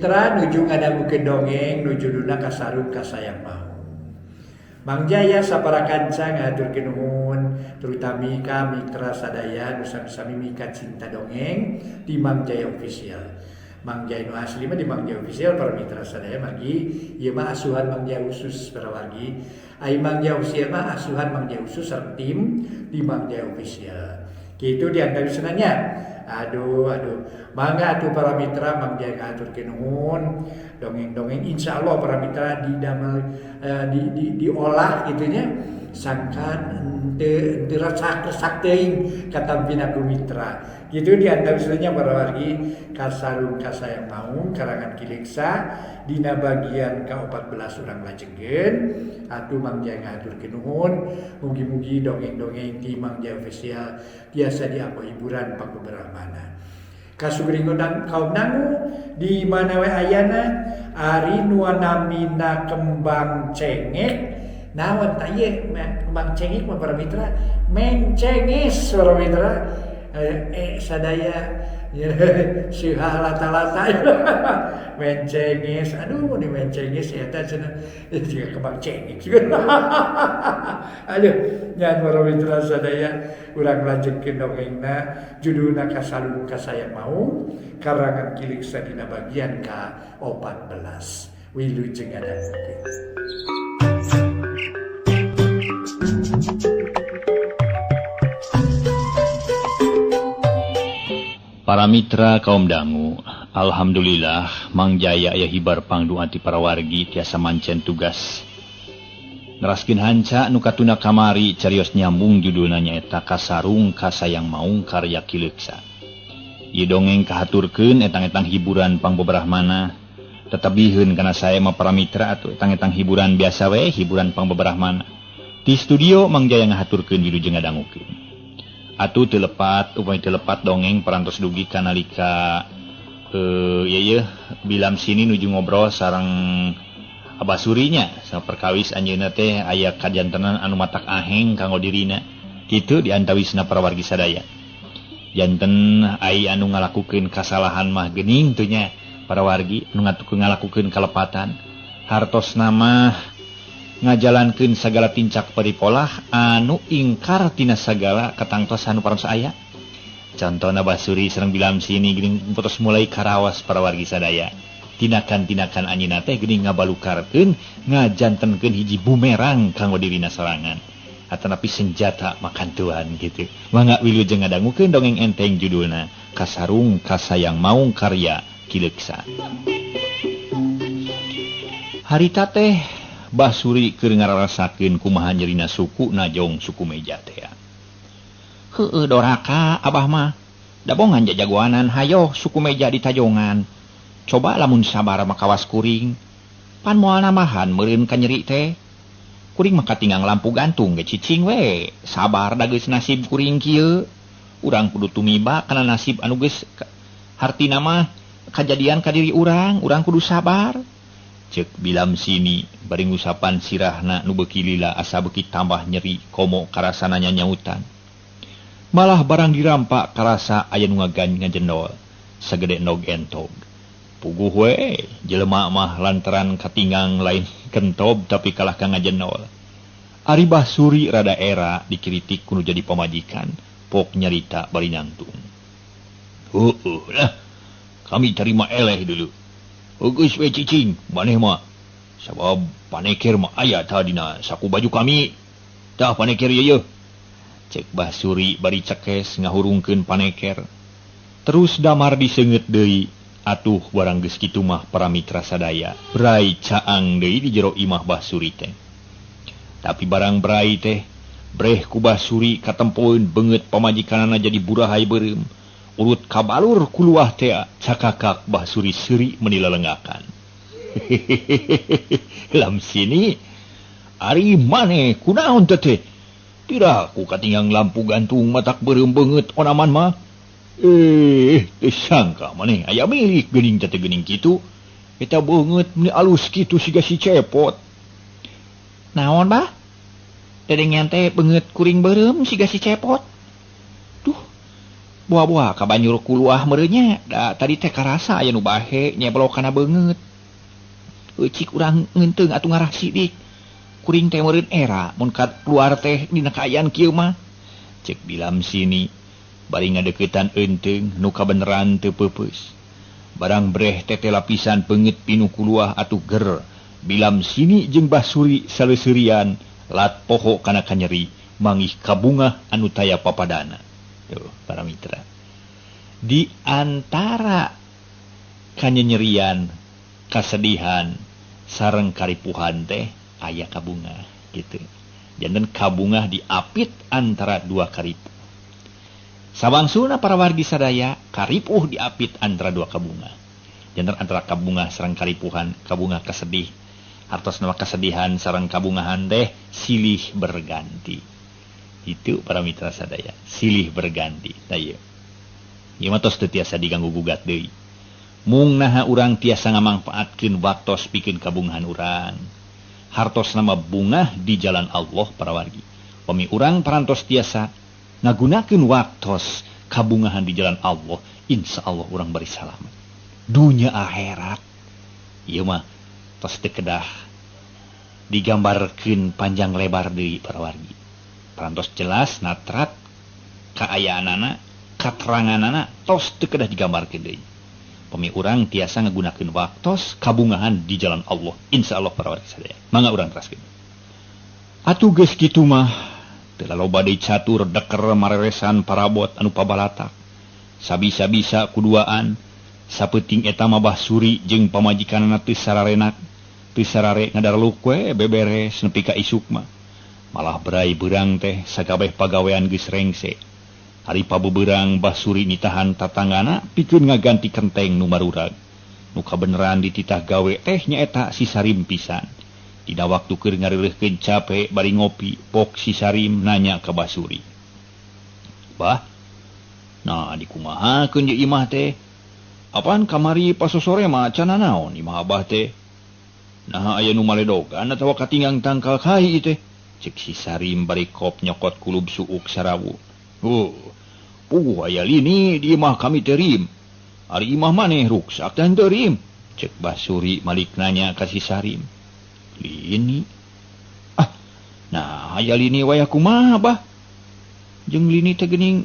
mitra nuju ngadagukeun dongeng nuju duna kasarung kasayang mau. Mang Jaya sapara kanca ngaturkeun nuhun terutami ka mitra sadaya nu sami-sami mika cinta dongeng di Mang Jaya Official. Mang Jaya nu asli mah di Mang Jaya Official para mitra sadaya margi ieu mah asuhan Mang Jaya khusus para wargi. Ai Mang Jaya Official mah asuhan Mang Jaya khusus sareng tim di Mang Jaya Official. Kitu diantawisnanya. Aduh, mangga atuh para mitra Mang Jaya ngaturkeun nuhun. Dongeng-dongeng insyaallah para mitra diolah gitu nya sangkan teu resak teuing katampina ku mitra. Kitu diantawisnanya para wargi kasarung kasayang maung karangan Kileksa dina bagian ka-14 urang lajengkeun atuh Mang Jaya ngaturkeun nuhun mugi-mugi dongeng-dongeng ti Mang Jaya Official tiasa dianggo hiburan pangbeberamana. Kasugering kaum nangu di mana we ayana ari nu namina kembang cengek naon ta ieu kembang cengek mah para mitra mencenges para mitra sadaya syuhah lata-lata mencenges aduh di mencenges eta cenah juga kembang cengek aduh nyan para mitra sadaya urang lanjutkeun dongengna judulna Kasarung Kasayang Mau karangan Kileksa dina bagian ka-14 wilujeng ngadangukeun. Para mitra kaum dangu, alhamdulillah Mang Jaya aya hibar pangduan ti para wargi tiasa mancen tugas. Neraskeun hanca nu katuna kamari carios nyambung judulna nyaeta Kasarung Kasayang Maung karya Kileksa. Ieu dongeng kahaturkeun etang-etang hiburan pangbeberahmana, tetabiheun kana saya mah para mitra atuh etang-etang hiburan biasa we, hiburan pangbeberahmana. Di studio Mang Jaya ngahaturkeun wilujeng ngadangukeun. Atuh teu lepat upami teu lepat dongeng parantos dugi kanalika bilam sini nuju ngobrol sareng Abah Surinya saperkawis anjeunna teh aya kajantenan anu matak aheng kanggo dirina. Kitu diantawisna para wargi sadaya. Janten ai anu ngalakukeun kasalahan mah geuning teu nya para wargi anu ngalakukeun kalepatan. Hartosna mah ngajalankeun sagala tincak paripolah anu ingkar tina sagala katangtos anu parantos aya. Contona Abah Suri sareng bilam sini geuning putus mulai karawas para wargi sadaya. Tinakan-tinakan anjeunna teh geuning ngabalukarkeun ngajantenkeun hiji bumerang kanggo dirina sorangan atanapi senjata makantuan gitu. Mangga wilujeng ngadangukeun dongeng enteng judulna Kasarung Kasayang Maung karya Kileksa. Harita teh Bah Suri keur ngararasakeun kumaha nyerina suku najong suku Meja teh. Heueuh doraka Abah mah. Da bongan jajagoanan hayo suku Meja di Tajongan. Coba lamun sabar makawas kuring. Pan moal namahan meureun ka nyeri teh. Kuring mah katinggang lampu gantung ge cicing we. Sabar da geus nasib kuring kieu. Urang kudu tumiba kana nasib anu geus hartina mah kajadian ka diri urang kudu sabar. Ceuk bilam sini bari ngusapan sirahna nu beuki lila asa beuki tambah nyeri komo karasana nyautan. Malah barang dirampak karasa aya nu ngajendol sagede nog entog. Puguh we jelema mah lantaran katinggang lain kentob tapi kalah ka ngajendol. Ari Bah Suri rada era dikritik kudu jadi pamajikan pok nyarita bari nangtung. Lah kami terima eleh dulu. Geus we cicing maneh mah sabab paneker mah aya tadina saku baju kami. Tah paneker ieu. Cek Bah Suri bari cekes ngahurungkeun paneker. Terus damar diseungeut deui. Atuh barang geus kitu mah para mitra sadaya brai caang deui di jero imah Bah Suri teh. Tapi barang brai teh breh ku Bah Suri katempoeun beungeut pamajikanana jadi burahay beureum. Urut kabalur kuluah teh cakakak Bah Suri seuri menilelenggakan. Lam sini ari maneh kunaon teh? Tira ku katinggang lampu gantung matak beureum beungeut onaman mah. Sangka maneh aya milik geuning teh geuning kitu. Eta beungeut meni alus kitu siga si cepot. Naon bah? Dedengan teh beungeut kuring beureum siga si cepot. Duh, buah-buah ka banjur kuluah merenya tadi teh karasa aya nu bahe nyeblokana beungeut cik urang ngeunteung atuh ngarah sidik kuring teh meureun era mun keluar teh dina kaayaan kieu mah cek bilam sini bari ngadeuketan enteung nu kabeneran teu peupeus barang breh teh lapisan beungeut pinu kuluah atuh ger bilam sini jeung Basuri saleuseurian lat poho kana kanyeri mangih kabungah anu taya papadana. Tuh, para mitra. Di antara kanyerian, kasedihan, sareng karipuhan teh aya kabungah gitu. Janten kabungah diapit antara dua karipuh. Sabangsuna para wargi sadaya karipuh diapit antara dua kabungah. Janten antara kabungah sareng karipuhan, kabungah kasedih. Hartos nama kesedihan sareng kabungahan teh silih berganti. Itu para mitra sadaya silih berganti tah ieu ieu mah tos teu tiasa diganggu gugat deui mung naha urang tiasa ngamangpaatkeun waktos pikeun kabungahan urang hartos nama bungah di jalan Allah para wargi pami urang parantos tiasa ngagunakeun waktos kabungahan di jalan Allah insyaallah urang bari salamet dunya akhirat ieu mah tos teu kedah digambarkeun panjang lebar deui para wargi parantos jelas natrat kaayaanana kateranganana tos teu kedah digambarkeun deui pami urang tiasa ngagunakeun waktos kabungahan di jalan Allah insyaallah para wargi sadaya mangga urang teraskeun atuh geus kitu mah teu loba deui catur deker mareresan parabot anu pabalatak sabisa-bisa kuduaan sapeuting eta mah Basuri jeung pamajikanana teu sararenak teu sarare ngadarluk we beberes nepi ka isuk mah malah berai beurang teh sakabeh pagawean geus rengse ari pabebeurang Basuri nitahan tatanggana pikeun ngaganti kenteng nu marurag nu kabeneran dititah gawe teh nyaeta si Sarim pisan dina waktu keur ngareureuhkeun cape bari ngopi pok si Sarim nanya ka Basuri bah nah dikumahakeun ieu imah teh apaan kamari pasosore mah cenah naon imah abah teh nah aya nu maledogan atawa katinggang tangkal kai teh cek si Sarim bari kop nyokot kulub suuk sarawu aya lini di imah kami terim ari imah maneh ruksak dan terim cek Basuri malik nanya ka si Sarim lini nah aya lini wayah kumaha bah jeung lini teh geuning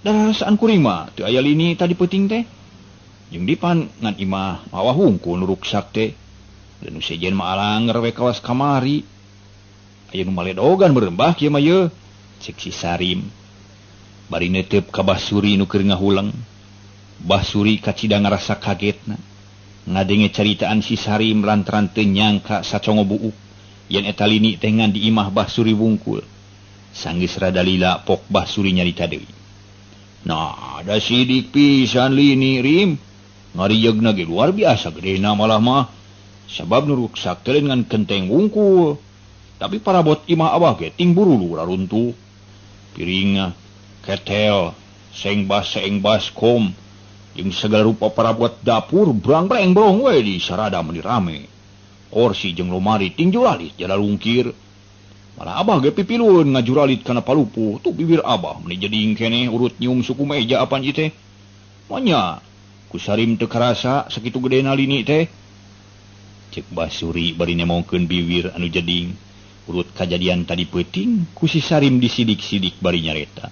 darasaan kuring mah teu aya lini tadi peuting teh jeung dipan ngan imah mawa hungkul nu ruksak teh dan nu sejen mah alanger we kawas kamari aya nu maledogan berembah kieu mah ye cek si Sarim bari neuteup ka Basuri nu keur ngahuleng Basuri kacidang ngarasa kagetna ngadenge caritaan si Sarim lantaran teu nyangka sacongo buuk yen eta lini teh ngan di imah Basuri wungkul sanggeus rada lila pok Basuri nyarita deui nah da sidik pisan lini Rim ngariyeugna ge luar biasa gedena malah mah sabab nu ruksak teh ngan kenteng wungkul tapi parabot imah abah ge ting burulu raruntuh piring ketel seng baskom jeung segala rupa parabot dapur brang-brang brong we di sarada meni rame kursi jeung lomari ting juralit jala lungkir malah abah ge pipilueun ngajuralit kana palupuh tuh bibir abah meni jading keneh urut nyium suku meja apan ieu teh manya ku Sarim teu karasa sakitu gedena lini teh cek Basuri bari nemongkeun bibir anu jading urut kajadian tadi peuting ku si Sarim disidik-sidik bari nyareta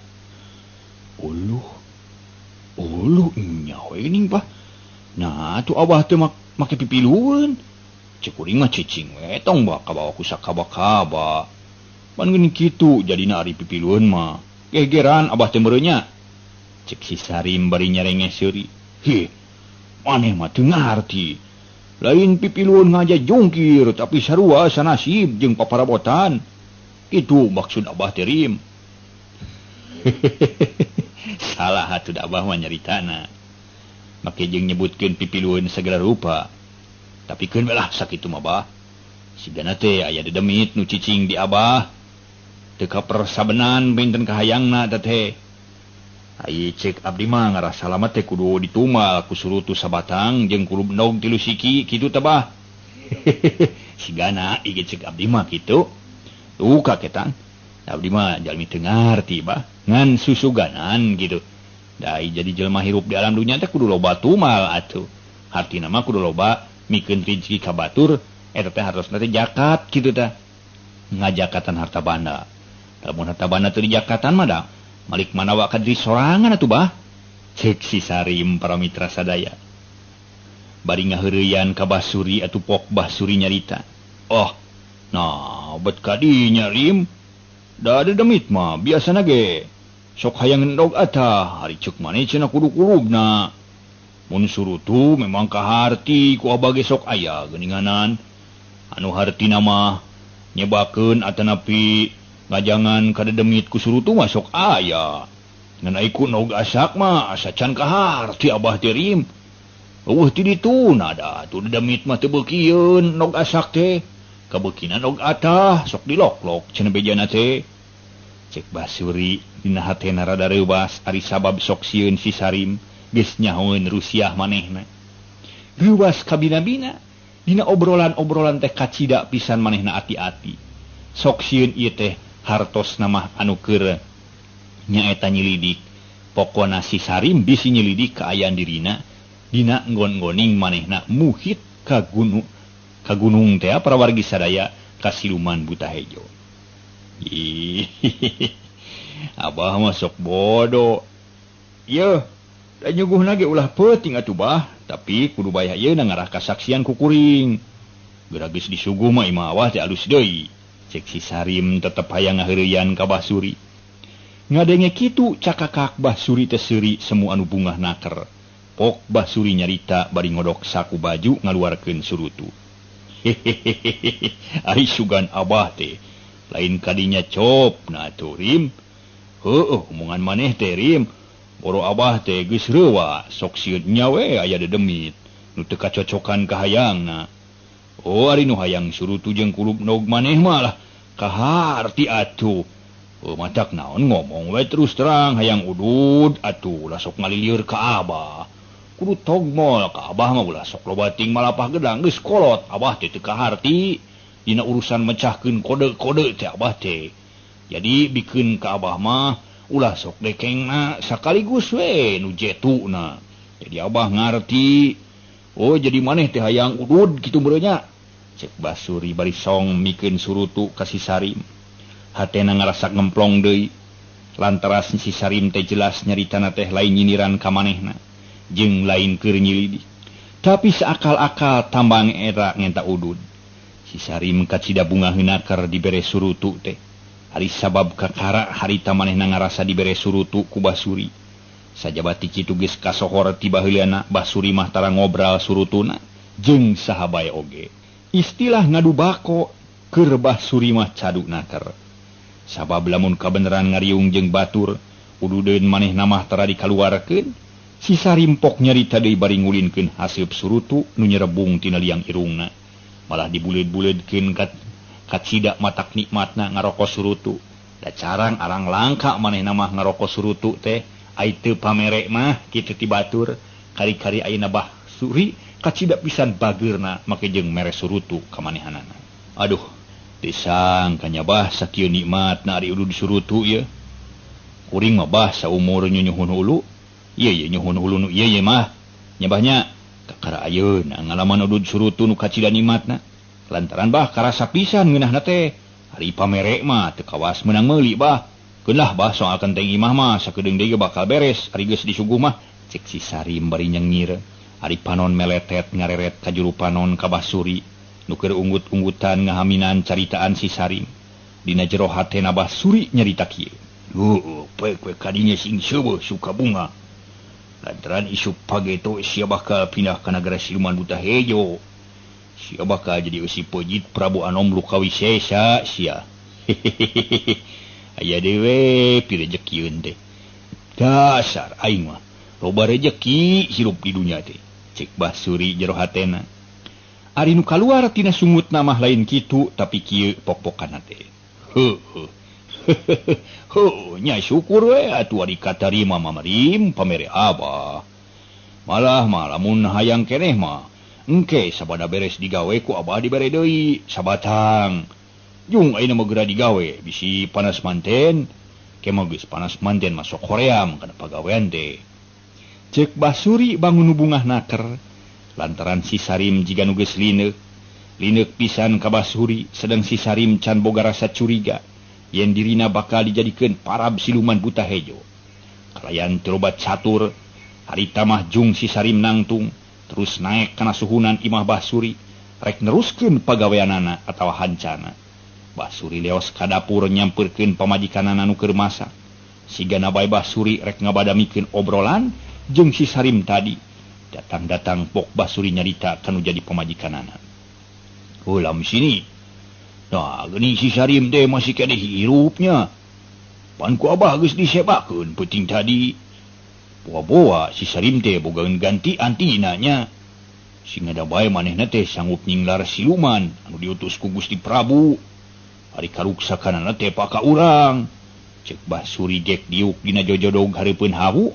uluh nya we geuning bah nah atuh abah teh make pipilueun cek kuring mah cicing we tong bah kabawa ku sakaba-kaba pan geuning kitu jadina ari pipilueun mah gegeran abah teh meureun nya cek si Sarim bari nyarenge seuri maneh mah teu ngarti lain pipilueun ngaja jungkir tapi sarua sanasib jeung paparabotan kitu maksud abah teh Rim salah atuh abah mah nyaritana make jeung nyebutkeun pipilueun segala rupa tapi keun belah sakitu mah bah sigana teh aya dedemit nu cicing di abah teu kapersabenan benten kahayangna teh ai cek abdi mah ngarasa salamet teh kudu ditumal ku surutu sabatang jeung kudu endog 3 siki kitu teh bah sigana ieu cek abdi mah kitu kaketan abdi mah jalmi teu ngarti bah ngan susuganan gitu jadi jelma hirup di alam dunia teh kudu loba tumal atuh. Artina mah kudu loba mikeun rezeki ka batur eta teh hartosna teh zakat kitu teh. Ngajakatan harta banda. Lamun harta banda teu dijakatan mah da malik manawa ka diri sorangan atuh bah. Cek si Sarim para mitra sadaya. Bari ngaheureuyan ka Basuri atuh pok Basuri nyarita. Oh, nah bet kadinya Rim. Da ada demit mah biasana ge. Sok hayang endog atah hari ceuk maneh cenah kudu kulubna. Mun surutu memang kaharti ku abah ge sok aya geuninganan. Anu hartina mah nyebakeun atanapi ngajangan kada demit ku surutu mah sok aya. Ngan aiku nog asak mah asa can kaharti abah teh Rim. Eueuh ti ditu nada tu demit mah teu beukieun nog asak teh. Kabeukinan nog atah sok diloklok cenah bejana teh. Cek Basuri dina hatena rada reuwas ari sabab sok sieun si Sarim geus nyahoeun Rusiah manehna. Reuwas kabina-bina dina obrolan-obrolan teh kacida pisan manehna ati-ati. Sok sieun ieu teh hartosna mah anu keur nyaeta nyilidik. Pokona si Sarim bisi nyilidik kaayaan dirina dina nggon-nggoning manehna muhit ka gunung teh para wargi sadaya ka Siluman Butahejo. Abah masuk bodoh. Iya, da nyuguhna ge ulah peuting atuh bah, tapi kudu bayah ieu ngarah kasaksian ku kuring. Geus disuguh mah imah awah teh alus deui. Cek si Sarim tetep hayang ngaheureuyan ka Basuri. Ngadenge kitu cakakak Basuri teh seuri semu anu bungah naker. Pok Basuri nyarita bari ngodok saku baju ngaluarkeun surutu. Hehehe, ari sugan abah teh. Lain kadinya cop na atuh Rim. Heueuh omongan maneh teh Rim. Boro abah teh geus reuwa sok sieun nya we aya dedemit nu teu kacocokan ka hayangna. Oh ari nu hayang surutu jeung kulub nog maneh mah lah kaharti atuh. Matak naon ngomong we terus terang hayang udud atuh lah sok ngalilieur ka abah. Kudu togmol ka abah mah ulah sok loba ting malapah gedang geus kolot abah teh teu kaharti. Dina urusan mecahkeun kode-kode teh abah teh. Jadi bikeun ka abah mah ulah sok dekengna sakaligus we nu jetuna. Jadi abah ngarti. Oh jadi maneh teh hayang udud kitu beureunya. Cek Basuri bari song mikeun surutu ka si Sarim. Hatena ngarasa ngemplong deui. Lantaran si Sarim teh jelas nyaritana teh lain nyiniran ka manehna jeung lain keur nyilidik. Tapi seakal-akal tambang era ngenta udud. Si Sarim kacida bunga heunaker dibere surutu teh. Hari sabab kakara harita manehna ngarasa dibere surutu ku Basuri. Sajabati kitu geus kasohor ti baheulana Basuri mah tara ngobral surutuna jeung saha bae oge. Istilah ngadu bako keur Basuri mah cadu naker. Sabab lamun kabeneran ngariung jeung batur ududeun manehna mah tara dikaluarkeun. Si Sarim pok nyarita deui bari ngulinkeun haseup surutu nu nyerebung tina liang irungna. Malah dibuleud-buleudkeun kacida matak nikmatna ngaroko surutu. Da carang arang langka manehna mah ngaroko surutu teh ai teu pamere mah kitu ti batur. Kari-kari ayeuna Basuri kacida pisan bageurna make jeung mere surutu ka manehanana. Aduh, disangka nya bah sakieu nikmatna ari udud surutu ieu. Kuring mah bah saumur nyunyuhun hulu. Ieu nyuhun hulu nu ieu mah nyabahnya kakara ayeuna ngalaman udud surutu nu kacida nikmatna. Lantaran bah karasa pisan ngeunahna teh. Ari pamere mah teu kawas meunang meuli bah. Keunlah bah soal kenteng imah mah sakedeung deui bakal beres ari geus disuguh mah. Cek si Sarim bari nyengir. Ari panon meletet ngareret ka juru panon ka Basuri nu keur unggut-unggutan ngahaminan caritaan si Sarim. Dina jero hatena Basuri nyarita kieu. Poe kadinya sing seueuh suka bunga. Lantaran isu pageto sia bakal pindah ke negara Siluman Butahejo. Sia bakal jadi usi pejit Prabu Anom Lukawisesa sia. Hehehe. Aya dewe pirejekieun teh. Dasar aing mah loba rejeki hirup di dunia teh. Cek Basuri jero hatena. Ari nu kaluar tina sungutna mah lain kitu tapi kieu pok-pokanna teh. Heuh. Nya syukur we atuh ari katarima mamarim pamere abah. Malah lamun hayang keneh mah engke sabada beres digawe ku abah dibere deui sabatang. Jung ayeuna mah geura digawe bisi panas manten. Ke mah geus panas manten masuk hoream kana pagawean teh. Cek Basuri bangun hubungah naker lantaran si Sarim jiga nuges lineuk pisan ka Basuri sedang si Sarim can boga rasa curiga yen dirina bakal dijadikeun parab siluman buta hejo. Kalayan terobat catur harita mah jung si Sarim nangtung terus naik kana suhunan imah Basuri rek neruskeun pagaweanana atawa hancana. Basuri leos ka dapur nyampeurkeun pamajikanana nu keur masak. Sigana bae Basuri rek ngabadamikeun obrolan jeung si Sarim tadi. Datang-datang pok Basuri nyarita kanu jadi pamajikanana. Ulam sini. Nah, geuning si Sarim teh masih kade hirupnya. Pan ku abah geus disebakeun peuting tadi. Boa-boa si Sarim teh boga ganti antina nya. Singada bae manehna teh sanggup ninglar siluman anu diutus ku Gusti Prabu. Ari karuksakanana teh paka urang. Cek Basuri dek diuk dina jojodog hareupeun hawu.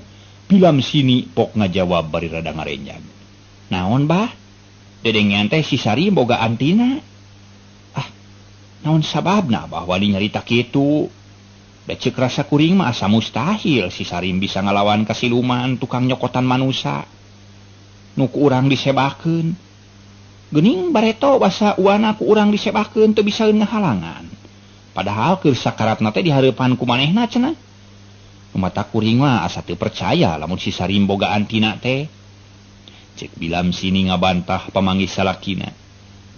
Pilam sini pok ngajawab bari rada ngarenyag. Naon bah? Dedengan teh si Sarim boga antina. Ah, naon sababna bah wali nyarita kitu? Da cek rasa kuring mah asa mustahil si Sarim bisa ngalawan ka siluman tukang nyokotan manusia. Nu ku urang disebakeun. Geuning bareto basa uana ku urang disebakeun teu bisa ngahalangan. Padahal keur sakaratna teh di hareupan ku manehna cenah. Mata kuring mah asa teu percaya lamun si Sarim boga antina teh. Cek Bilam sini ngabantah pamanggih salakina.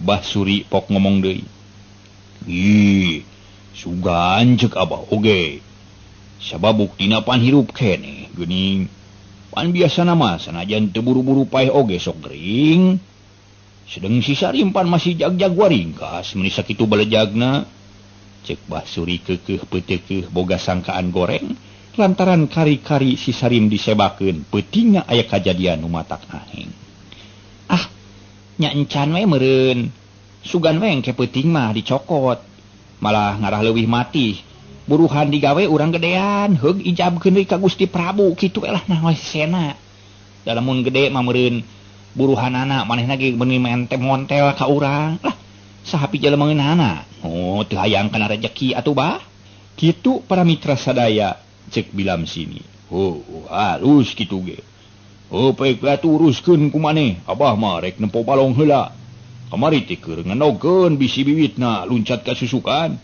Basuri pok ngomong deui. Ih, sugan cek abah oge. Sabab buktina pan hirup kene geuning. Pan biasana mah sanajan teu buru-buru paeh oge sok gering. Sedeng si Sarim pan masih jag-jag waringkas meuni sakitu balejagna. Cek Basuri keukeuh peuteukeuh boga sangkaan goreng. Lantaran kari-kari si Sarim disebakeun peutingna aya kajadian nu matak ahing. Ah, nya encan we meureun. Sugan we engke peuting mah dicokot. Malah ngarah leuwih mati. Buruhan digawe urang gedean, heug ijabkeun deui ka Gusti Prabu kitu we lah nah sena. Da lamun gede mah meureun buruhanana manehna ge beuni mente montel ka urang. Lah, saha pijaleungeunana? Oh, teu hayang kana rezeki atuh bah. Kitu para mitra sadaya. Cek Bilam sini. Oh, halus kitu ge. Oh, baik atuh uruskeun ku maneh. Abah mah rek nempo balong heula. Kamari teh keur ngenogkeun bisi bibitna luncat ka susukan.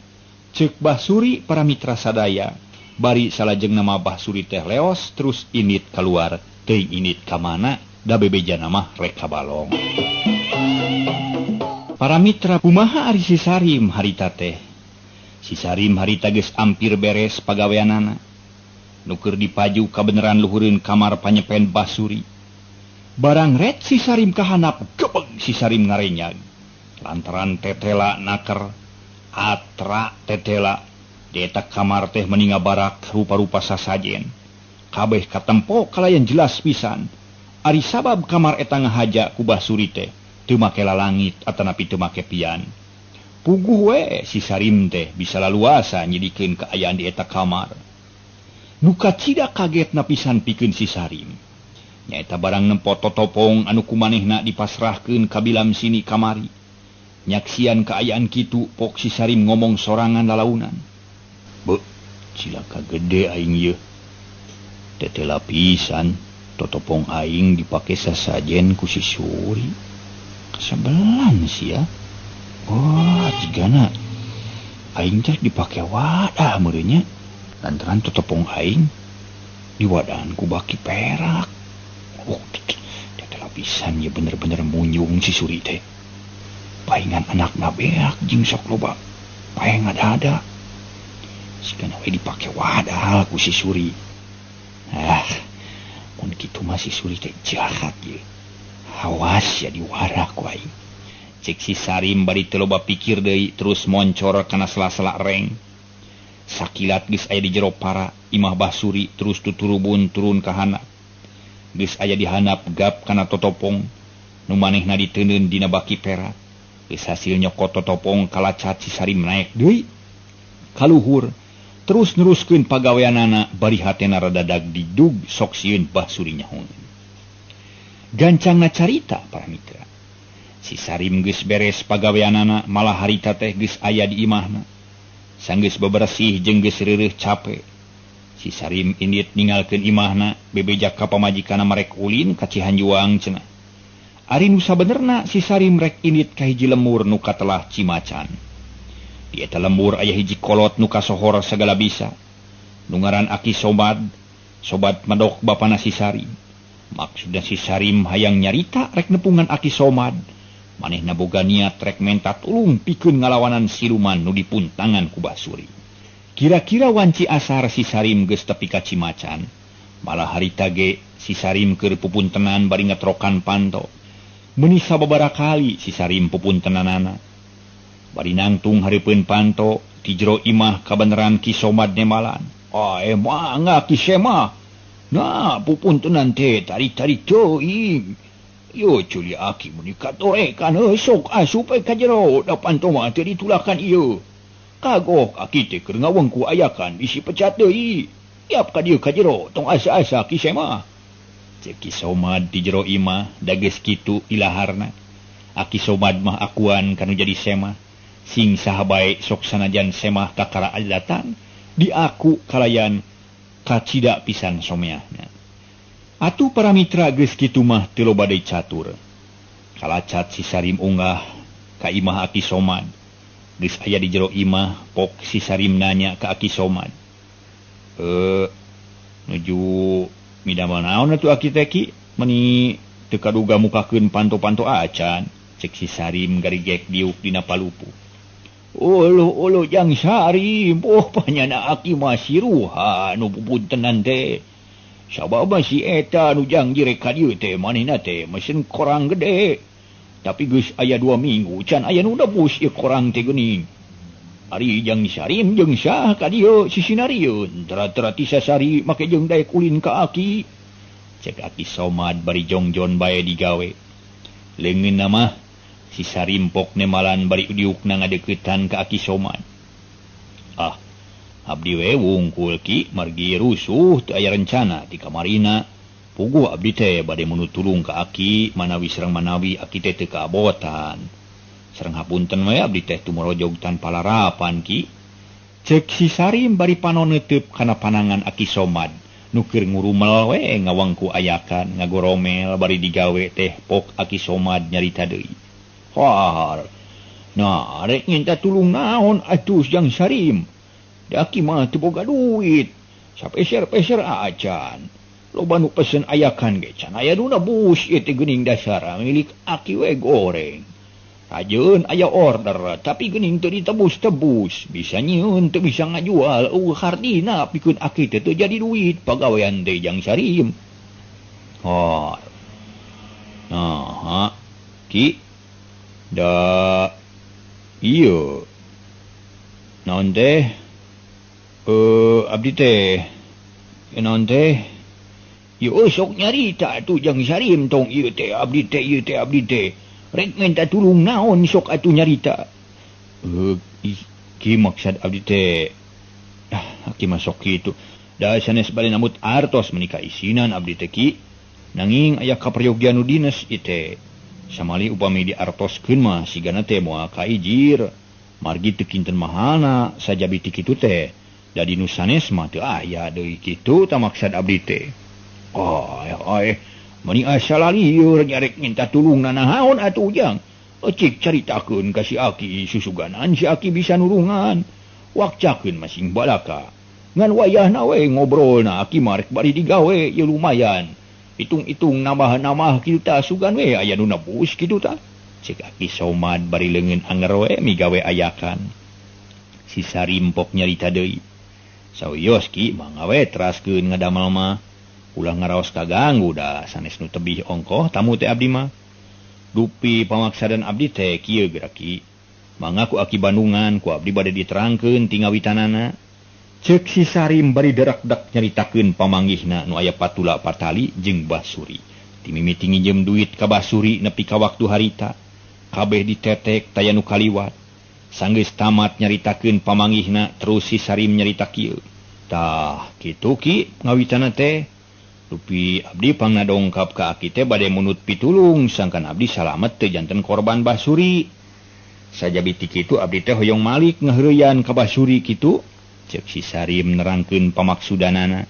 Cek Basuri para mitra sadaya. Bari salajeng nama Basuri teh leos terus init keluar. Teuing init ka mana da bebejana mah rek ka balong. Para mitra kumaha ari si Sarim harita teh. Si Sarim harita geus ampir beres pagaweanana. Nuker dipaju kabeneran luhureun kamar panyepen Basuri. Barang ret si Sarim kahanap gebeg si Sarim ngarenyag. Lantaran tetela naker atra tetela di eta kamar teh meninga barak rupa-rupa sasajen. Kabeh katempo kalayan jelas pisan. Ari sabab kamar eta ngahaja ku Basuri teh teu make lalangit atanapi teu make pian. Puguh we si Sarim teh bisa laluasa nyidikeun kaayaan di eta kamar. Nuka cida kaget napisan pikeun si Sarim. Nyaeta barang nempo totopong anu kumanehna dipasrahkeun ka Bilam sini kamari. Nyaksian kaayaan kitu pok si Sarim ngomong sorangan lalaunan. Be, cilaka gede aing ieu. Tetela pisan totopong aing dipake sasajen ku si Suri. Kasabelan sia. Oh, jigana aing teh dipake wadah meureun nya. Lantaran totopong aing diwadahan ku baki perak. Oh, tetela pisan ya bener-bener munyung si Suri teh. Paingan anakna beak jeung sok loba paeh ngada-ada. Sigana we dipake wadah ku si Suri. Ah, mun kitu mah si Suri teh jahat ye. Awas ya diwara ku aing. Cek si Sarim bari teu loba pikir deui terus moncor kana sela-sela reng. Sakilat geus aya di jero para imah Basuri terus tuturubun turun ka handap. Geus aya di handap gap kana totopong nu manehna diteuneun dina baki perak. Geus hasil nyokot totopong kalacat si Sarim naek deui ka luhur terus neruskeun pagaweanana bari hatena rada dagdidug sok sieun Basuri nyahoeun. Gancangna carita para mitra. Si Sarim geus beres pagaweanana malah harita teh geus aya di imahna. Sanggeus bebersih jeung geus reureuh cape. Si si Sarim indit ninggalkeun imahna bebejak ka pamajikanna marek ulin ka Cihanjuang cenah. Ari nu sabenerna si Sarim rek indit ka hiji lembur nu katelah Cimacan. Di eta lembur aya hiji kolot nu kasohor sagala bisa. Nu ngaran Aki Somad, sobat madok bapana si Sarim. Maksudna si Sarim hayang nyarita rek nepungan Aki Somad. Manehna boga niat rek menta tulung pikeun ngalawanan siluman nu dipuntangan ku Basuri. Kira-kira wanci asar si Sarim geus tepi ka Cimacan. Malah harita ge si Sarim keur pupuntenan bari ngetrokan panto. Meuni sababaraha kali si Sarim pupuntenanana. Bari nangtung hareupeun panto ti jero imah kabeneran Ki Somad nemalan. Emang Ki Sema. Nah, pupuntenan teh tarik-tarik teuing. Yo culi aki meuni katorekan sok asup ka jero da panto mah teu ditulakan ieu. Kagok aki teh keur ngawengku ayakan bisi pecat deui. Iap ka dieu ka jero tong asa-asa Ki Sema. Cek Ki Somad di jero imah da geus kitu ilaharna. Aki Somad mah akuan kanu jadi Sema. Sing saha bae sok sanajan Sema kakara adatan di aku kalayan kacida pisan someahna. Atuh para mitra geus kitu mah teu loba deui catur. Kalacat si Sarim unggah ka imah Aki Somad. Geus aya di jero imah, pok si Sarim nanya ka Aki Somad. Nuju midamel naon atuh Aki teh Ki? Meuni teu kaduga mukakeun panto-panto acan. Cek si Sarim garigek diuk dina palupu. Olo jang Sarim, panyana Aki mah siruha nu pupuntenan teh. Sababa si eta nu jang jirek ka dieu teh manehna teh mesen korang gede. Tapi geus aya 2 minggu can aya nu debus ieu korang teh geuning. Ari jang Sarim jeung sah ka dieu sisinarieun tara-tara ti sasari make jeung daek ulin ka Aki. Cek Aki Somad bari jongjon bae digawe. Leungeunna mah si Sarim pok nemalan bari diukna ngadeuketan ka Aki Somad. Abdi we wungkul Ki margi rusuh teu aya rencana ti kamarina. Puguh abdi teh bade menutulung ka Aki manawi sareng manawi Aki teh teu kaabotan. Sareng hapunten we abdi teh tumorojog tanpa larapan Ki. Cek si Sarim bari panon neuteup kana panangan Aki Somad nu keur ngurumel we ngawangku ayakan ngagoromel bari digawe teh pok Aki Somad nyarita deui. Nah, rek nginta tulung naon atuh jang Sarim. Daki mah teu boga duit. Sapeser-peser acan. Loba nu pesen ayakan ge can aya nu nebus ieu teh geuning dasara milik Aki we goreng. Rajeun aya order tapi geuning teu ditebus-tebus. Bisa nyieun teu bisa ngajual. Hardina pikeun Aki teh teu jadi duit pagawean teh jang Sarim. Nah, Ki da ieu naon teh abdi teh naon teh ieu sok nyarita atuh jang Sarim tong ieu teh abdi teh rek minta tulung naon sok atuh nyarita. Ki maksud abdi teh Ki masok kitu da sanes bade namut artos menika isinan abdi teh Ki nanging aya kaprayogian nu dinas ieu teh samali upami diartoskeun mah sigana teh moal kaijir margi teu kinten mahalna sajabi ti kitu teh da dinu sanes mah teu aya deui kitu ta maksud abdi teh. Mani asa lalieur nyarek minta tulung naon atuh ujang. Cik caritakeun ka si Aki susuganan si Aki bisa nurungan. Wakcakeun masing balaka. Ngan wayahna we ngobrolna Aki marek bari digawe ye lumayan. Hitung-hitung nambah-nambah kitu tah sugan we aya nu nebus kitu tah. Cek Aki Somad bari leungeun anger we migawe ayakan. Si Sarim pok nyarita deui. Sawios Ki mangga we teraskeun ngadamel mah. Ulah ngaraos kaganggu da sanes nu tebih ongkoh tamu teh abdi mah. Dupi pamaksadan abdi teh kieu geura Ki. Mangga ku Aki Bandungan ku abdi bade diterangkeun ti ngawitanana. Ceuk si Sarim bari derak-dak nyaritakeun pamanggihna nu aya patula patali jeung Basuri. Ti mimiti nginjem duit ka Basuri nepi ka waktu harita. Kabeh ditetek taya nu kaliwat. Sanggeus tamat nyaritakeun pamanggihna terus si Sarim nyarita kieu. Tah kitu Ki ngawitana teh. Dupi abdi pangna dongkap ka Aki teh bade munut pitulung sangkan abdi salamet teh janten korban Basuri. Sajabi ti kitu abdi teh hoyong malik ngaheureuyan ka Basuri kitu cek si Sarim nerangkeun pamaksudanana.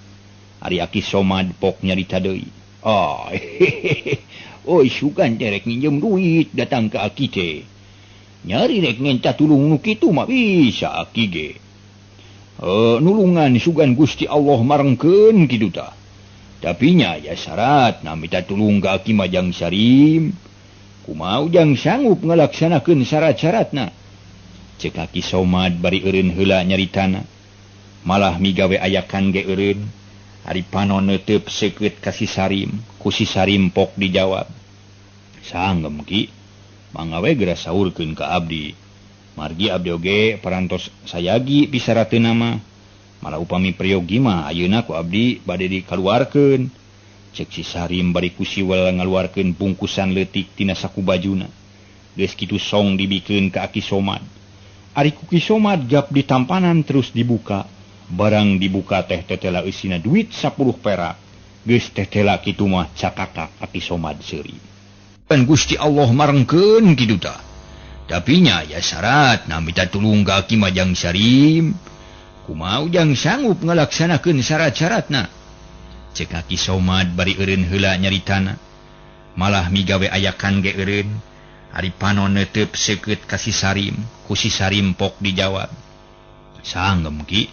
Ari Aki Somad pok nyarita deui. Oh, oi sugan derek nginjem duit datang ke Aki teh. Nyari rek ngenta tulung nu kitu mah bisa Aki ge. Nulungan sugan Gusti Allah marengkeun kitu tah. Tapi nya ya syarat na minta tulung ka Aki Majang Sarim. Kumaha ujang sanggup ngalaksanakeun syarat-syaratna. Cek Aki Somad bari eureun heula nyaritana. Malah migawe ayakan ge eureun. Ari panon neuteup seukeut ka si Sarim, ku si Sarim pok dijawab. Sanggem ki, mangga we geura saurkeun ka abdi. Margi abdi oge parantos sayagi pisarateuna mah. Malah upami priyogi mah ayeuna ku abdi bade dikaluarkeun. Cek si Sarim bari ku siwel ngaluarkeun bungkusan leutik tina saku bajuna. Geus kitu song dibikeun ka Aki Somad. Ari ku Ki Somad gap ditampanan terus dibuka. Barang dibuka teh tetela eusina duit 10 perak. Geus tetela kitu mah cakakak Aki Somad seuri. Pan Gusti Allah marengkeun kitu tah. Tapi nya ya syarat na minta tulung ka Aki Majang Sarim. Kumaha ujang sanggup ngalaksanakeun syarat-syaratna. Cek Aki Somad bari eureun heula nyaritana. Malah migawe ayakan ge eureun. Ari panon neuteup seukeut ka si Sarim, ku si Sarim pok dijawab. Sanggem ki,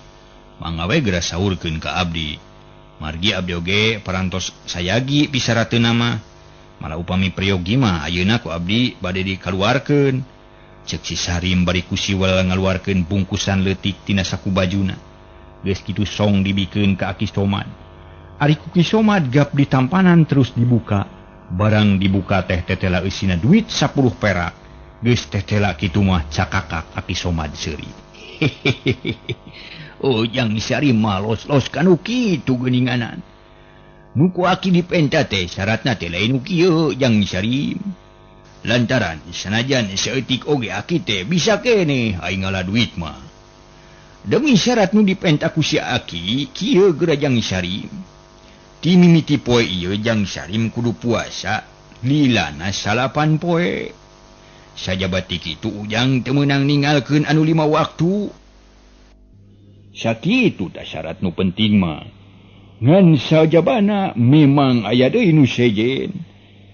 mangga we geura saurkeun ka abdi. Margi abdi oge parantos sayagi pisarateuna mah. Malah upami priyogi mah ayeuna ku abdi bade dikaluarkeun. Cek si Sarim bari ku siwel ngaluarkeun bungkusan leutik tina saku bajuna. Geus kitu song dibikeun ka Aki Somad. Ari ku Ki Somad gap ditampanan terus dibuka. Barang dibuka teh tetela eusina duit 10 perak. Geus tetela kitu mah cakakak Aki Somad seuri. Oh, Jang Sarim mah los-los kanu kitu geuninganan. Nu ku Aki dipenta teh syaratna teh lain kieu Jang Sarim. Lantaran sanajan saeutik oge Aki teh bisa keneh aing ngala duit mah. Demi syarat nu dipenta ku si Aki, kieu geura Jang Sarim. Ti mimiti poe ieu Jang Sarim kudu puasa, lilana 8 poe. Sajabat ti kitu ujang teu meunang ninggalkeun anu 5 waktu. Sakitu tah syarat nu penting mah. Ngan sajabana memang aya deui nu sejen.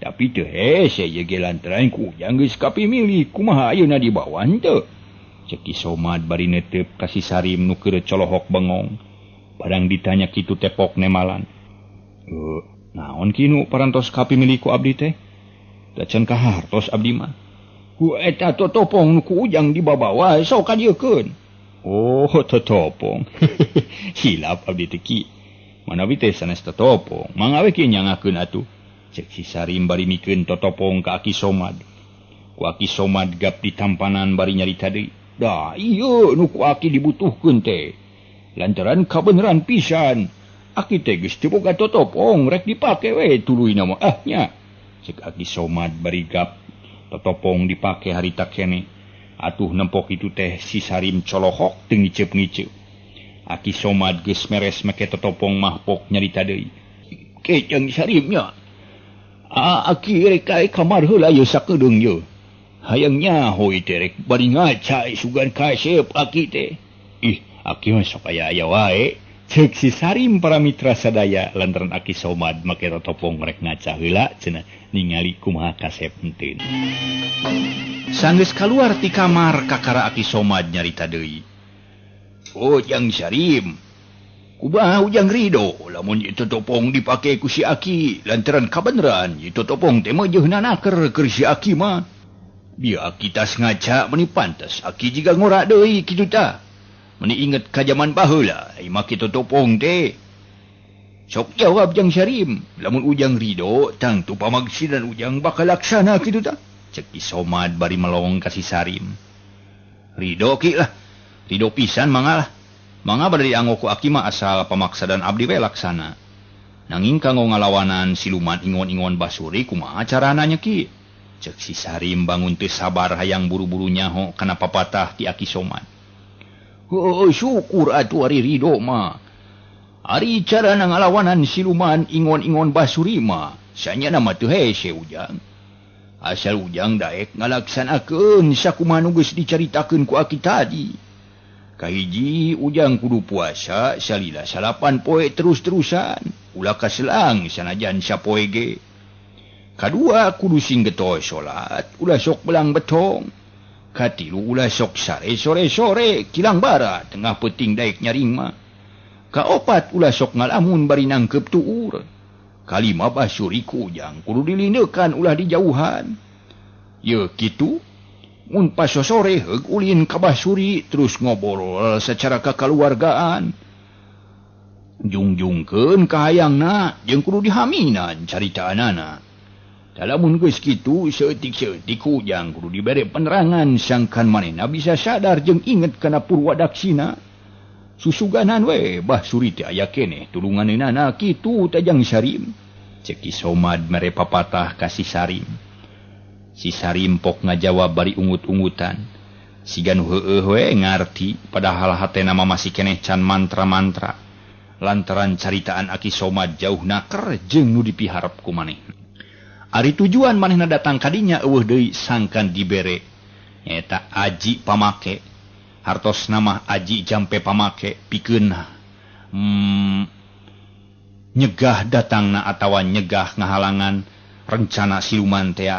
Tapi teu hese ye ge lantaran ku ujang geus kapimilih kumaha ayeuna dibawan teu. Cek Ki Somad bari neuteup ka si Sarim nu keur colohok bengong. Barang ditanya kitu tepok nemalan. Naon kinu parantos kapimilih ku abdi teh? Dacan kahartos abdi mah. Ku eta totopong nu ku ujang dibabawa sok kadiekeun. Oh, totopong. Hilap abdi teh ki. Manawi teh sanes totopong, mangga we kieu nyangakeun atuh. Cek si Sarim bari mikeun totopong ka Aki Somad. Ku Aki Somad gap ditampanan bari nyarita deui. Da ieu nu ku Aki dibutuhkeun teh. Lantaran kabeneran pisan. Aki teh geus teu boga totopong rek dipake we tuluy na mah nya. Cek Aki Somad bari gap totopong dipake harita keneh. Atuh nempok itu teh si Sarim colohok teu ngiceup-ngiceup. Aki Somad geus meres make totopong mah pok nyarita deui. Ke Jang Sarim nya. Aki rek kae kamar heula ye sakedeung ye. Hayang nyaho teh rek bari ngaca sugan kasep Aki teh. Ih, Aki mah sok aya wae. Cek si Sarim para mitra sadaya lantaran Aki Somad make totopong rek ngaca heula cenah ningali kumaha kasep enteun. Sanggeus kaluar ti kamar kakara Aki Somad nyarita deui. Oh, Jang Sarim. Kumaha ujang rido lamun ieu totopong dipake ku si Aki lantaran kabeneran ieu totopong teh mah jeunna naker keur si Aki mah. Bieu Aki tas ngaca meuni pantes Aki jiga ngora deui kitu tah. Meuni inget ka jaman baheula ai make totopong teh. Sok jawab Jang Sarim, lamun ujang rido tangtu pamagsidan ujang bakal laksana kitu tah. Cek Ki Somad bari melong ka si Sarim. Rido ki lah. Rido pisan mangga lah. Mangga bade dianggo ku Aki mah asal pamaksadan abdi we laksana. Nanging kanggo ngalawanan siluman ingon-ingon basuri kumaha carana nya ki? Cek si Sarim bangun teu sabar hayang buru-buru nyaho kana papatah ti Aki Somad. Oh, syukur atuh ari rido mah. Ari carana ngalawanan siluman ingon-ingon basuri mah sanyana mah teu hese ujang. Asal ujang daek ngalaksanakeun sakumaha nu geus dicaritakeun ku Aki tadi. kahiji ujang kudu puasa salila salapan poe terus-terusan ulah kaselang sanajan sapoe ge. Kadua kudu sing getoy salat ulah sok belang betong. Katilu ulah sok sare sore-sore kilang bara tengah peting daek nyaring mah. Kaopat ulah sok ngalamun bari nangkep tuur. Kalima basuri ku ujang kudu dilineukan ulah dijauhan. Ye kitu mun pas sore heug ulin ka basuri terus ngobrol secara kakaluargaan. Jungjungkeun ka hayangna jeung kudu dihaminan caritaanana. Dalamun geus kitu seutik-seutik ujang kudu dibere penerangan sangkan manehna bisa sadar jeung inget kana purwadaksina. Susuganan we basuri teh aya keneh tulunganeunana kitu tajang Sarim. Cek Somad mere papatah ka si Sarim. Si Sarim pok ngajawab bari ungut-ungutan. Siga nu heueuh we ngarti padahal hatena mah masih keneh can mantra-mantra. Lantaran caritaan Aki Somad jauh naker jeung nu dipiharep ku maneh. Ari tujuan manehna datang kadinya eueuh deui sangkan dibere nyaeta aji pamake. Hartos nama aji jampe pamake pikeun nyegah datangna atawa nyegah ngahalangan rencana siluman teh.